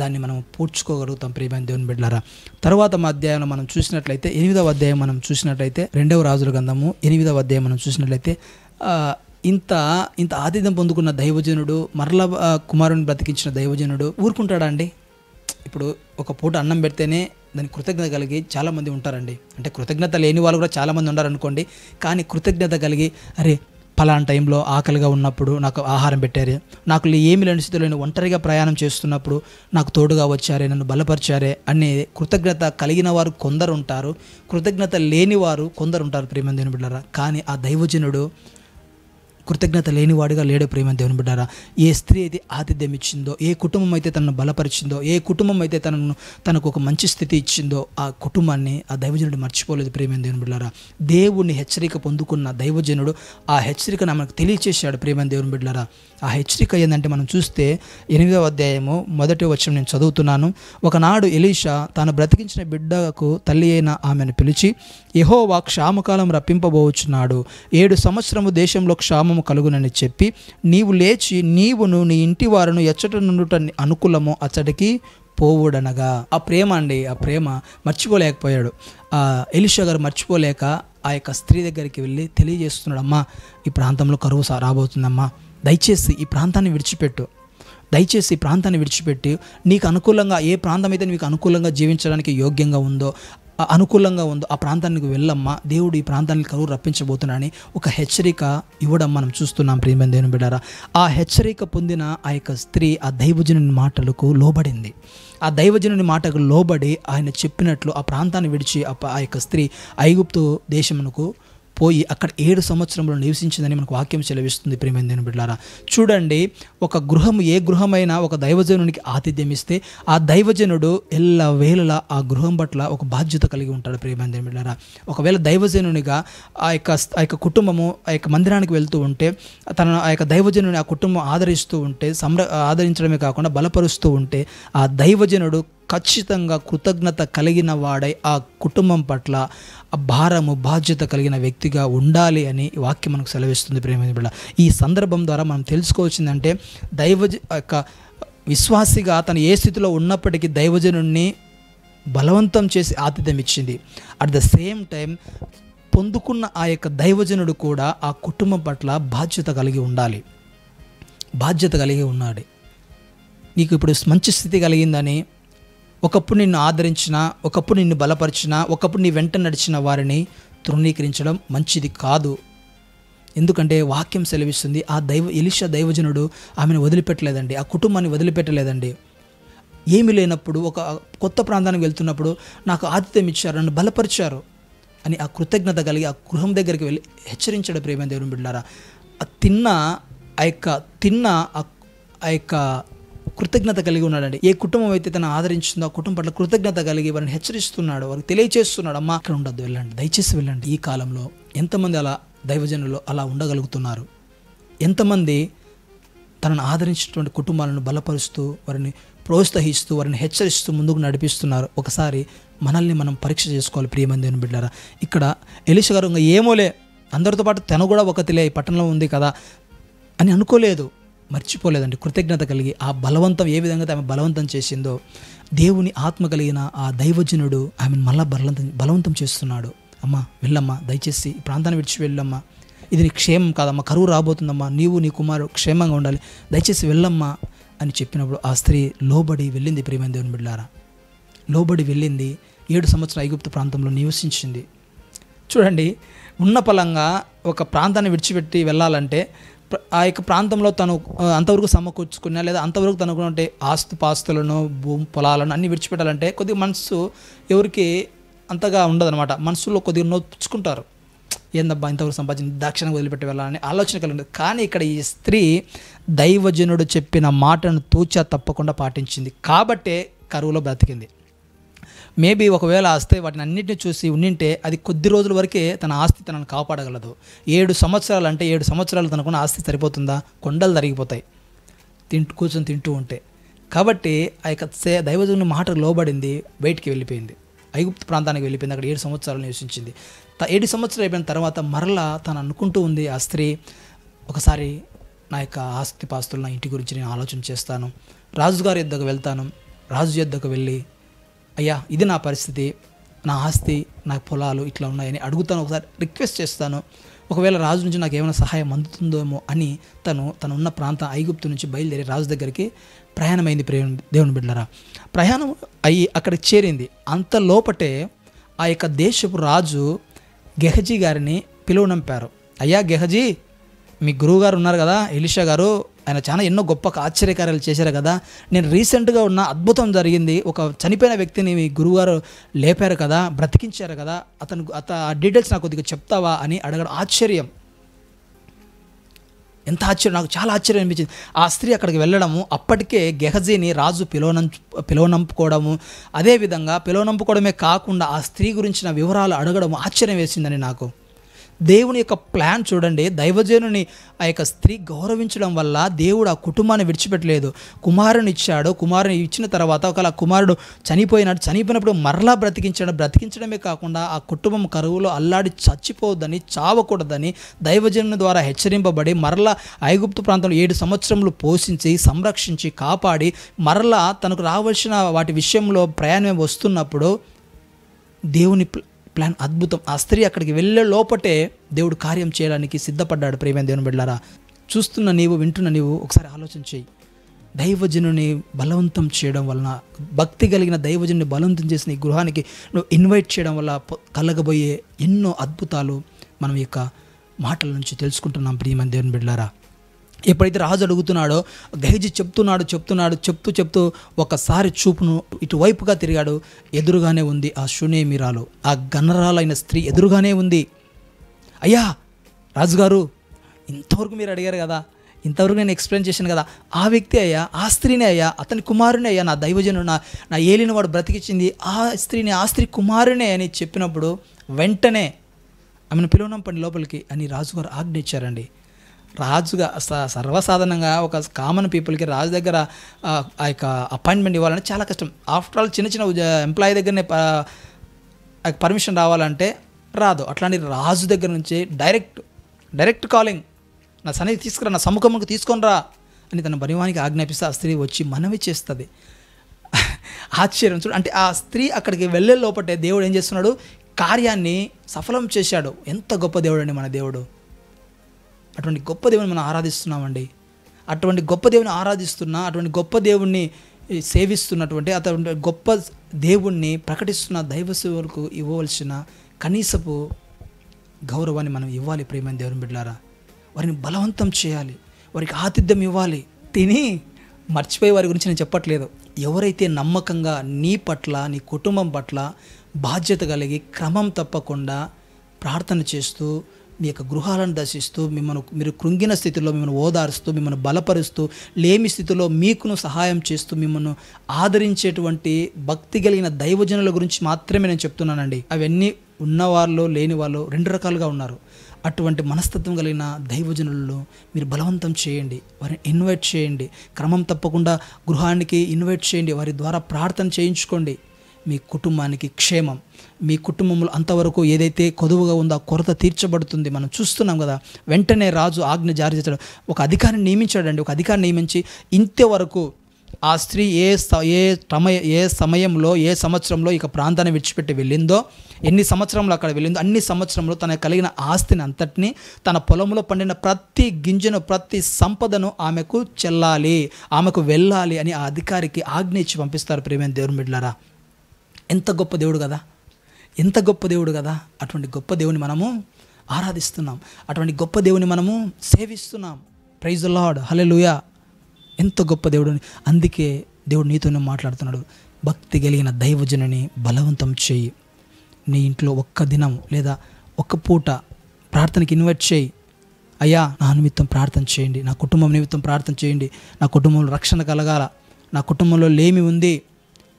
దాన్ని మనం పూడ్చుకోగలుగుతాం ప్రియమైన దేవుని బిడ్డలారా. తర్వాత మా అధ్యాయంలో మనం చూసినట్లయితే 8వ అధ్యాయం మనం చూసినట్లయితే 2వ రాజుల గ్రంథము 8వ అధ్యాయం మనం చూసినట్లయితే ఇంత ఆతిథ్యం పొందుకున్న దైవజనుడు, మరలా కుమారుని బ్రతికించిన దైవజనుడు ఊరుకుంటాడా అండి? ఇప్పుడు ఒక పూట అన్నం పెడితేనే దానికి కృతజ్ఞత కలిగి చాలామంది ఉంటారండి. అంటే కృతజ్ఞత లేని వాళ్ళు కూడా చాలామంది ఉన్నారనుకోండి. కానీ కృతజ్ఞత కలిగి, అరే పలానా టైంలో ఆకలిగా ఉన్నప్పుడు నాకు ఆహారం పెట్టారే, నాకు ఏమి లేని స్థితిలో నేను ఒంటరిగా ప్రయాణం చేస్తున్నప్పుడు నాకు తోడుగా వచ్చారే, నన్ను బలపరిచారే అనే కృతజ్ఞత కలిగిన వారు కొందరు ఉంటారు, కృతజ్ఞత లేని వారు కొందరు ఉంటారు ప్రేమ దేవుని బిడ్డలారా. కానీ ఆ దైవజనుడు కృతజ్ఞత లేనివాడిగా లేడు ప్రేమ దేవుని బిడ్డారా. ఏ స్త్రీ అయితే ఆతిథ్యం ఇచ్చిందో, ఏ కుటుంబం అయితే తనను బలపరిచిందో, ఏ కుటుంబం అయితే తనకు ఒక మంచి స్థితి ఇచ్చిందో, ఆ కుటుంబాన్ని ఆ దైవజనుడు మర్చిపోలేదు ప్రేమ దేవుని బిడ్డారా. దేవుని హెచ్చరిక పొందుకున్న దైవజనుడు ఆ హెచ్చరికను మనకు తెలియచేశాడు ప్రేమ దేవుని బిడ్డారా. ఆ హెచ్చరిక ఏంటంటే మనం చూస్తే 8వ అధ్యాయము 1వ వచనం నేను చదువుతున్నాను. ఒకనాడు ఎలీషా తాను బ్రతికించిన బిడ్డకు తల్లి అయిన ఆమెను పిలిచి, యెహోవా క్షామకాలం రప్పింపబోచున్నాడు, 7 సంవత్సరము దేశంలో క్షామము కలుగునని చెప్పి, నీవు లేచి నీవును నీ ఇంటి వారును ఎచ్చట నుండుట అనుకూలమో అచ్చటికి పోవుడనగా. ఆ ప్రేమ అండి, ఆ ప్రేమ మర్చిపోలేకపోయాడు. ఎలీషా గారు మర్చిపోలేక ఆ యొక్క స్త్రీ దగ్గరికి వెళ్ళి తెలియజేస్తున్నాడు, అమ్మా ఈ ప్రాంతంలో కరువు రాబోతుందమ్మా, దయచేసి ఈ ప్రాంతాన్ని విడిచిపెట్టు, దయచేసి ఈ ప్రాంతాన్ని విడిచిపెట్టి నీకు అనుకూలంగా ఏ ప్రాంతం అయితే నీకు అనుకూలంగా జీవించడానికి యోగ్యంగా ఉందో అనుకూలంగా ఉందో ఆ ప్రాంతానికి వెళ్ళమ్మా, దేవుడు ఈ ప్రాంతానికి కరువు రప్పించబోతున్నాడని ఒక హెచ్చరిక ఇవ్వడం మనం చూస్తున్నాం ప్రియమైన దేవుని బిడ్డారా. ఆ హెచ్చరిక పొందిన ఆ యొక్క స్త్రీ ఆ దైవజనుని మాటలకు లోబడింది. ఆ దైవజనుని మాటకు లోబడి ఆయన చెప్పినట్లు ఆ ప్రాంతాన్ని విడిచి ఆ యొక్క స్త్రీ ఐగుప్తు దేశమునకు పోయి అక్కడ 7 సంవత్సరంలో నివసించిందని మనకు వాక్యం సెలవిస్తుంది ప్రియమైన దేవుని బిడ్డలారా. చూడండి, ఒక గృహము ఏ గృహమైనా ఒక దైవజనునికి ఆతిథ్యం ఇస్తే ఆ దైవజనుడు ఎల్లవేళలా ఆ గృహం పట్ల ఒక బాధ్యత కలిగి ఉంటాడు ప్రియమైన దేవుని బిడ్డలారా. ఒకవేళ దైవజనునిగా ఆ యొక్క కుటుంబము ఆ యొక్క మందిరానికి వెళ్తూ ఉంటే ఆ యొక్క దైవజనుని ఆ కుటుంబం ఆదరిస్తూ ఉంటే ఆదరించడమే కాకుండా బలపరుస్తూ ఉంటే ఆ దైవజనుడు ఖచ్చితంగా కృతజ్ఞత కలిగిన వాడై ఆ కుటుంబం పట్ల ఆ భారము బాధ్యత కలిగిన వ్యక్తిగా ఉండాలి అని వాక్యం మనకు సెలవిస్తుంది ప్రేమ బిడ్డ. ఈ సందర్భం ద్వారా మనం తెలుసుకోవాల్సిందంటే యొక్క విశ్వాసిగా తను ఏ స్థితిలో ఉన్నప్పటికీ దైవజనుడిని బలవంతం చేసి ఆతిథ్యం ఇచ్చింది. అట్ ద సేమ్ టైం పొందుకున్న ఆ యొక్క దైవజనుడు కూడా ఆ కుటుంబం పట్ల బాధ్యత కలిగి ఉండాలి, బాధ్యత కలిగి ఉన్నాడు. నీకు ఇప్పుడు మంచి స్థితి కలిగిందని ఒకప్పుడు నిన్ను ఆదరించిన, ఒకప్పుడు నిన్ను బలపరిచిన, ఒకప్పుడు నీ వెంట నడిచిన వారిని తృణీకరించడం మంచిది కాదు. ఎందుకంటే వాక్యం సెలవిస్తుంది, ఆ ఎలీషా దైవజనుడు ఆమెను వదిలిపెట్టలేదండి, ఆ కుటుంబాన్ని వదిలిపెట్టలేదండి. ఏమీ లేనప్పుడు ఒక కొత్త ప్రాంతానికి వెళ్తున్నప్పుడు నాకు ఆతిథ్యం ఇచ్చారు, నన్ను బలపరిచారు అని ఆ కృతజ్ఞత కలిగి ఆ గృహం దగ్గరికి వెళ్ళి హెచ్చరించడం ప్రేమ దేవుని బిడ్డలారా. ఆ యొక్క కృతజ్ఞత కలిగి ఉన్నాడండి. ఏ కుటుంబం అయితే తను ఆదరించిందో ఆ కుటుంబం పట్ల కృతజ్ఞత కలిగి వారిని హెచ్చరిస్తున్నాడు, వారికి తెలియచేస్తున్నాడు, అమ్మా ఇక్కడ ఉండద్దు, వెళ్ళండి, దయచేసి వెళ్ళండి. ఈ కాలంలో ఎంతమంది అలా దైవజనులు అలా ఉండగలుగుతున్నారు? ఎంతమంది తనను ఆదరించినటువంటి కుటుంబాలను బలపరుస్తూ వారిని ప్రోత్సహిస్తూ వారిని హెచ్చరిస్తూ ముందుకు నడిపిస్తున్నారు? ఒకసారి మనల్ని మనం పరీక్ష చేసుకోవాలి ప్రియమైన దేవుని బిడ్డలారా. ఇక్కడ ఎలీషా గారు ఇంకా ఏమోలే, అందరితో పాటు తను కూడా ఒకతిలే ఈ పట్టణంలో ఉంది కదా అని అనుకోలేదు, మర్చిపోలేదండి. కృతజ్ఞత కలిగి ఆ బలవంతం ఏ విధంగా ఆమె బలవంతం చేసిందో దేవుని ఆత్మ కలిగిన ఆ దైవజనుడు ఆమెను మళ్ళా బలవంతం చేస్తున్నాడు. అమ్మా వెళ్ళమ్మా, దయచేసి ఈ ప్రాంతాన్ని విడిచి వెళ్ళమ్మా, ఇది నీ క్షేమం కాదమ్మా, కరువు రాబోతుందమ్మా, నీవు నీ కుమారుడు క్షేమంగా ఉండాలి, దయచేసి వెళ్ళమ్మా అని చెప్పినప్పుడు ఆ స్త్రీ లోబడి వెళ్ళింది ప్రియమైన దేవుని బిడ్డలారా. లోబడి వెళ్ళింది, 7 సంవత్సరాలు ఐగుప్తు ప్రాంతంలో నివసించింది. చూడండి, ఉన్న పలంగా ఒక ప్రాంతాన్ని విడిచిపెట్టి వెళ్ళాలంటే ఆ యొక్క ప్రాంతంలో తను అంతవరకు సమకూర్చుకున్నా లేదా అంతవరకు తనకున్నట్టే ఆస్తుపాస్తులను పొలాలను అన్నీ విడిచిపెట్టాలంటే కొద్దిగా మనసు ఎవరికి అంతగా ఉండదన్నమాట. మనసులో కొద్దిగా నొచ్చుకుంటారు, ఏందబ్బా ఇంతవరకు సంపాదించి దాక్షిణంగా వదిలిపెట్టి వెళ్ళాలని ఆలోచన కలిగింది. కానీ ఇక్కడ ఈ స్త్రీ దైవజనుడు చెప్పిన మాటను తూచా తప్పకుండా పాటించింది కాబట్టే కరువులో బ్రతికింది. మేబీ ఒకవేళ ఆస్తే వాటిని అన్నింటినీ చూసి ఉండింటే అది కొద్ది రోజుల వరకే తన ఆస్తి తనను కాపాడగలదు. 7 సంవత్సరాలు అంటే 7 సంవత్సరాలు తనకున్న ఆస్తి సరిపోతుందా? కొండలు తరిగిపోతాయి కూర్చొని తింటూ ఉంటే. కాబట్టి ఆ యొక్క దైవజనుని మాటకు లోబడింది, బయటికి వెళ్ళిపోయింది, ఐగుప్తు ప్రాంతానికి వెళ్ళిపోయింది. అక్కడ 7 సంవత్సరాలు నివసించింది. 7 సంవత్సరాలు అయిపోయిన తర్వాత మరలా తను అనుకుంటూ ఉంది ఆ స్త్రీ, ఒకసారి నా యొక్క ఆస్తిపాస్తులు నా ఇంటి గురించి నేను ఆలోచన చేస్తాను, రాజుగారి యొద్దకు వెళ్తాను, రాజు యొద్దకు వెళ్ళి అయ్యా ఇది నా పరిస్థితి, నా ఆస్తి నా పొలాలు ఇట్లా ఉన్నాయని అడుగుతాను, ఒకసారి రిక్వెస్ట్ చేస్తాను, ఒకవేళ రాజు నుంచి నాకు ఏమైనా సహాయం అందుతుందేమో అని తను ఉన్న ప్రాంతం ఐగుప్తు నుంచి బయలుదేరి రాజు దగ్గరికి ప్రయాణమైంది దేవుని బిడ్డలారా. ప్రయాణం అయ్యి అక్కడికి చేరింది. అంత లోపటే ఆ యొక్క దేశపు రాజు గెహజీ గారిని పిలువనంపారు. అయ్యా గెహజీ, మీ గురువు గారు ఉన్నారు కదా ఎలీషా గారు, ఆయన చాలా ఎన్నో గొప్ప ఆశ్చర్యకార్యాలు చేశారు కదా, నేను రీసెంట్గా ఉన్న అద్భుతం జరిగింది, ఒక చనిపోయిన వ్యక్తిని మీ గురువుగారు లేపారు కదా, బ్రతికించారు కదా, ఆ డీటెయిల్స్ నాకు కొద్దిగా చెప్తావా అని అడగడం. ఆశ్చర్యం. ఎంత ఆశ్చర్యం, నాకు చాలా ఆశ్చర్యం అనిపించింది. ఆ స్త్రీ అక్కడికి వెళ్ళడము, అప్పటికే గెహజీని రాజు పిలువనంపుకోవడము, అదేవిధంగా పిలువనంపుకోవడమే కాకుండా ఆ స్త్రీ గురించిన వివరాలు అడగడము ఆశ్చర్యం వేసిందని నాకు. దేవుని యొక్క ప్లాన్ చూడండి. దైవజనుని ఆ యొక్క స్త్రీ గౌరవించడం వల్ల దేవుడు ఆ కుటుంబాన్ని విడిచిపెట్టలేదు. కుమారుని ఇచ్చాడు. కుమారుని ఇచ్చిన తర్వాత ఒకవేళ కుమారుడు చనిపోయినప్పుడు మరలా బ్రతికించడమే కాకుండా ఆ కుటుంబం కరువులో అల్లాడి చచ్చిపోవద్దని, చావకూడదని దైవజనుని ద్వారా హెచ్చరింపబడి మరలా ఐగుప్తు ప్రాంతంలో 7 సంవత్సరములు పోషించి సంరక్షించి కాపాడి మరలా తనకు రావాల్సిన వాటి విషయంలో ప్రయాణం వస్తున్నప్పుడు దేవుని ప్లాన్ అద్భుతం. ఆ స్త్రీ అక్కడికి వెళ్ళే లోపటే దేవుడు కార్యం చేయడానికి సిద్ధపడ్డాడు. ప్రియమైన దేవుని బిడ్డలారా, చూస్తున్న నీవు, వింటున్న నీవు ఒకసారి ఆలోచన చేయి. దైవజనుని బలవంతం చేయడం వలన, భక్తి కలిగిన దైవజనుని బలవంతం చేసిన ఈ గృహానికి నువ్వు ఇన్వైట్ చేయడం వల్ల కలగబోయే ఎన్నో అద్భుతాలు మనం ఈ యొక్క మాటల నుంచి తెలుసుకుంటున్నాం. ప్రియమైన దేవుని బిడ్డలారా, ఎప్పుడైతే రాజు అడుగుతున్నాడో గెహజీ చెప్తూ ఒకసారి చూపును ఇటువైపుగా తిరిగాడు. ఎదురుగానే ఉంది ఆ షూనేమిరాలు, ఆ గన్నరాలైన స్త్రీ ఎదురుగానే ఉంది. అయ్యా రాజుగారు, ఇంతవరకు మీరు అడిగారు కదా, ఇంతవరకు నేను ఎక్స్ప్లెయిన్ చేశాను కదా, ఆ వ్యక్తి అయ్యా, ఆ స్త్రీనే అయ్యా, అతని కుమారునే అయ్యా, నా దైవజనుడు, నా ఏలిన వాడు బ్రతికించింది ఆ స్త్రీ కుమారునే అని చెప్పినప్పుడు వెంటనే ఆమెను పిలువనంపండి లోపలికి అని రాజుగారు ఆజ్ఞ ఇచ్చారండి. రాజుగా సర్వసాధారణంగా ఒక కామన్ పీపుల్కి రాజు దగ్గర ఆ యొక్క అపాయింట్మెంట్ ఇవ్వాలంటే చాలా కష్టం. ఆఫ్టర్ ఆల్ చిన్న ఎంప్లాయీ దగ్గరనే పర్మిషన్ రావాలంటే రాదు. అట్లాంటి రాజు దగ్గర నుంచి డైరెక్ట్ కాలింగ్, నా సన్నిధి తీసుకురా, నా సముఖముకు తీసుకొని రా అని తన బరివానికి ఆజ్ఞాపిస్తే ఆ స్త్రీ వచ్చి మనవి చేస్తుంది. ఆశ్చర్యం చూడు. అంటే ఆ స్త్రీ అక్కడికి వెళ్ళే లోపటే దేవుడు ఏం చేస్తున్నాడు, కార్యాన్ని సఫలం చేశాడు. ఎంత గొప్ప దేవుడు అండి మన దేవుడు. అటువంటి గొప్ప దేవుని మనం ఆరాధిస్తున్నామండి. అటువంటి గొప్ప దేవుని ఆరాధిస్తున్నా, అటువంటి గొప్ప దేవుణ్ణి సేవిస్తున్నటువంటి, అటువంటి గొప్ప దేవుణ్ణి ప్రకటిస్తున్న దైవ సేవలకు ఇవ్వవలసిన కనీసపు గౌరవాన్ని మనం ఇవ్వాలి. ప్రియమైన దేవుని బిడ్డలారా, వారిని బలవంతం చేయాలి, వారికి ఆతిథ్యం ఇవ్వాలి. తిని మర్చిపోయే వారి గురించి నేను చెప్పట్లేదు. ఎవరైతే నమ్మకంగా నీ పట్ల, నీ కుటుంబం పట్ల బాధ్యత కలిగి క్రమం తప్పకుండా ప్రార్థన చేస్తూ, మీ యొక్క గృహాలను దర్శిస్తూ, మీరు కృంగిన స్థితిలో మిమ్మల్ని ఓదారుస్తూ, మిమ్మల్ని బలపరుస్తూ, లేమి స్థితిలో మీకును సహాయం చేస్తూ, మిమ్మల్ని ఆదరించేటువంటి భక్తి కలిగిన దైవజనుల గురించి మాత్రమే నేను చెప్తున్నానండి. అవన్నీ ఉన్నవాళ్ళు, లేని వాళ్ళు 2 రకాలుగా ఉన్నారు. అటువంటి మనస్తత్వం కలిగిన దైవజనులను మీరు బలవంతం చేయండి, వారిని ఇన్వైట్ చేయండి, క్రమం తప్పకుండా గృహానికి ఇన్వైట్ చేయండి, వారి ద్వారా ప్రార్థన చేయించుకోండి. మీ కుటుంబానికి క్షేమం, మీ కుటుంబంలో అంతవరకు ఏదైతే కొదువుగా ఉందో ఆ కొరత తీర్చబడుతుంది. మనం చూస్తున్నాం కదా. వెంటనే రాజు ఆజ్ఞ జారీ చేశాడు. ఒక అధికారిని నియమించాడండి. ఒక అధికారిని నియమించి ఇంతవరకు ఆ స్త్రీ ఏ సమయంలో, ఏ సంవత్సరంలో ఇక ప్రాంతాన్ని విడిచిపెట్టి వెళ్ళిందో, ఎన్ని సంవత్సరంలో అక్కడ వెళ్ళిందో, అన్ని సంవత్సరంలో తనకు కలిగిన ఆస్తిని అంతటినీ, తన పొలంలో పండిన ప్రతి గింజను, ప్రతి సంపదను ఆమెకు చెల్లాలి, ఆమెకు వెళ్ళాలి అని ఆ అధికారికి ఆజ్ఞ ఇచ్చి పంపిస్తారు. ప్రియమైన దేవుని బిడ్డలారా, ఎంత గొప్ప దేవుడు కదా, ఎంత గొప్ప దేవుడు కదా. అటువంటి గొప్ప దేవుని మనము ఆరాధిస్తున్నాం, అటువంటి గొప్ప దేవుని మనము సేవిస్తున్నాం. ప్రైజ్ ది లార్డ్, హల్లెలూయా. ఎంత గొప్ప దేవుడు. అందుకే దేవుడు నీతోనే మాట్లాడుతున్నాడు. భక్తి కలిగిన దైవజనుని బలవంతం చేయి. నీ ఇంట్లో ఒక్క దినం లేదా ఒక్క పూట ప్రార్థనకి ఇన్వైట్ చేయి. అయ్యా నా నిమిత్తం ప్రార్థన చేయండి, నా కుటుంబం నిమిత్తం ప్రార్థన చేయండి, నా కుటుంబంలో రక్షణ కలగాల, నా కుటుంబంలో లేమి ఉంది,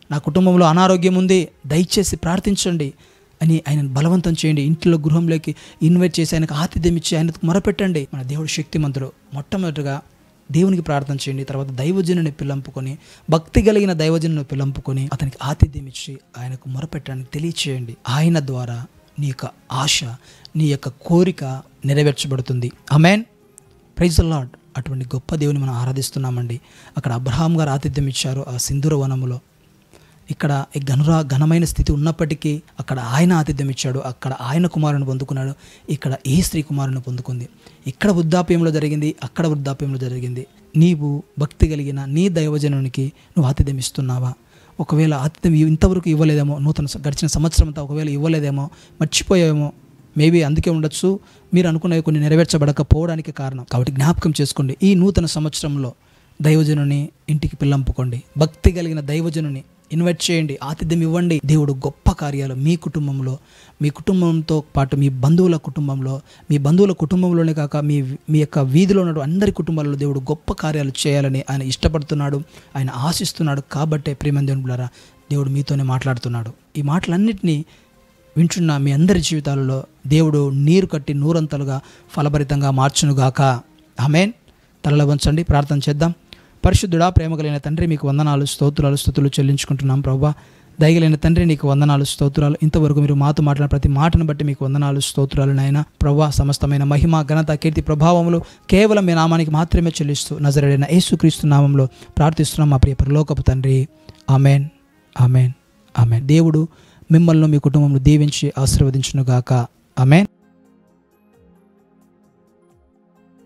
నా కుటుంబంలో అనారోగ్యం ఉంది, దయచేసి ప్రార్థించండి అని ఆయనను బలవంతం చేయండి. ఇంట్లో గృహంలోకి ఇన్వైట్ చేసి ఆయనకు ఆతిథ్యం ఇచ్చి ఆయనకు మొరపెట్టండి. మన దేవుడు శక్తిమంతుడు. మొట్టమొదటిగా దేవునికి ప్రార్థన చేయండి, తర్వాత దైవజనుని పిలంపుకొని, భక్తి కలిగిన దైవజనుని పిలంపుకొని అతనికి ఆతిథ్యం ఇచ్చి ఆయనకు మొరపెట్టడానికి తెలియచేయండి. ఆయన ద్వారా నీ యొక్క ఆశ, నీ యొక్క కోరిక నెరవేర్చబడుతుంది. ఆమేన్. Praise the Lord. అటువంటి గొప్ప దేవుని మనం ఆరాధిస్తున్నామండి. అక్కడ అబ్రహాం గారు ఆతిథ్యం ఇచ్చారు ఆ సింధూర వనములో. ఇక్కడ ఘనమైన స్థితి ఉన్నప్పటికీ అక్కడ ఆయన ఆతిథ్యం ఇచ్చాడు, అక్కడ ఆయన కుమారుని పొందుకున్నాడు, ఇక్కడ ఏ స్త్రీ కుమారుని పొందుకుంది. ఇక్కడ వృద్ధాప్యంలో జరిగింది, అక్కడ వృద్ధాప్యంలో జరిగింది. నీవు భక్తి కలిగిన నీ దైవజనునికి నువ్వు ఆతిథ్యం ఇస్తున్నావా? ఒకవేళ ఆతిథ్యం ఇంతవరకు ఇవ్వలేదేమో, గడిచిన సంవత్సరం అంతా ఒకవేళ ఇవ్వలేదేమో, మర్చిపోయామో, మేబీ అందుకే ఉండొచ్చు మీరు అనుకున్నవి కొన్ని నెరవేర్చబడకపోవడానికి కారణం. కాబట్టి జ్ఞాపకం చేసుకోండి. ఈ నూతన సంవత్సరంలో దైవజనుని ఇంటికి పిల్లంపుకోండి. భక్తి కలిగిన దైవజనుని ఇన్వైట్ చేయండి, ఆతిథ్యం ఇవ్వండి. దేవుడు గొప్ప కార్యాలు మీ కుటుంబంలో, మీ కుటుంబంతో పాటు మీ బంధువుల కుటుంబంలో, మీ బంధువుల కుటుంబంలోనే కాక మీ యొక్క వీధిలో ఉన్న అందరి కుటుంబాలలో దేవుడు గొప్ప కార్యాలు చేయాలని ఆయన ఇష్టపడుతున్నాడు, ఆయన ఆశిస్తున్నాడు. కాబట్టే ప్రియమైన దేవులారా, దేవుడు మీతోనే మాట్లాడుతున్నాడు. ఈ మాటలన్నింటినీ వింటున్న మీ అందరి జీవితాలలో దేవుడు నీరు కట్టి నూరంతలుగా ఫలభరితంగా మార్చునుగాక. ఆమేన్. తలల వంచండి, ప్రార్థన చేద్దాం. పరిశుద్ధుడా, ప్రేమ కలిగిన తండ్రి, మీకు వందనాలు, స్తోత్రాలు, స్తుతులు చెల్లించుకుంటున్నాం. ప్రభువా, దయగలిగిన తండ్రి, నీకు వందనాలు, స్తోత్రాలు. ఇంతవరకు మీరు మాతో మాట్లాడిన ప్రతి మాటను బట్టి మీకు వందనాలు, స్తోత్రాలు నాయన. ప్రభువా, సమస్తమైన మహిమ, ఘనత, కీర్తి, ప్రభావములు కేవలం మీ నామానికి మాత్రమే చెల్లిస్తూ నజరేయుడైన యేసుక్రీస్తు నామంలో ప్రార్థిస్తున్నాం మా ప్రియ పరలోకపు తండ్రి. ఆమేన్, ఆమేన్, ఆమేన్. దేవుడు మిమ్మల్ని మీ కుటుంబంలో దీవించి ఆశీర్వదించునుగాక. ఆమేన్.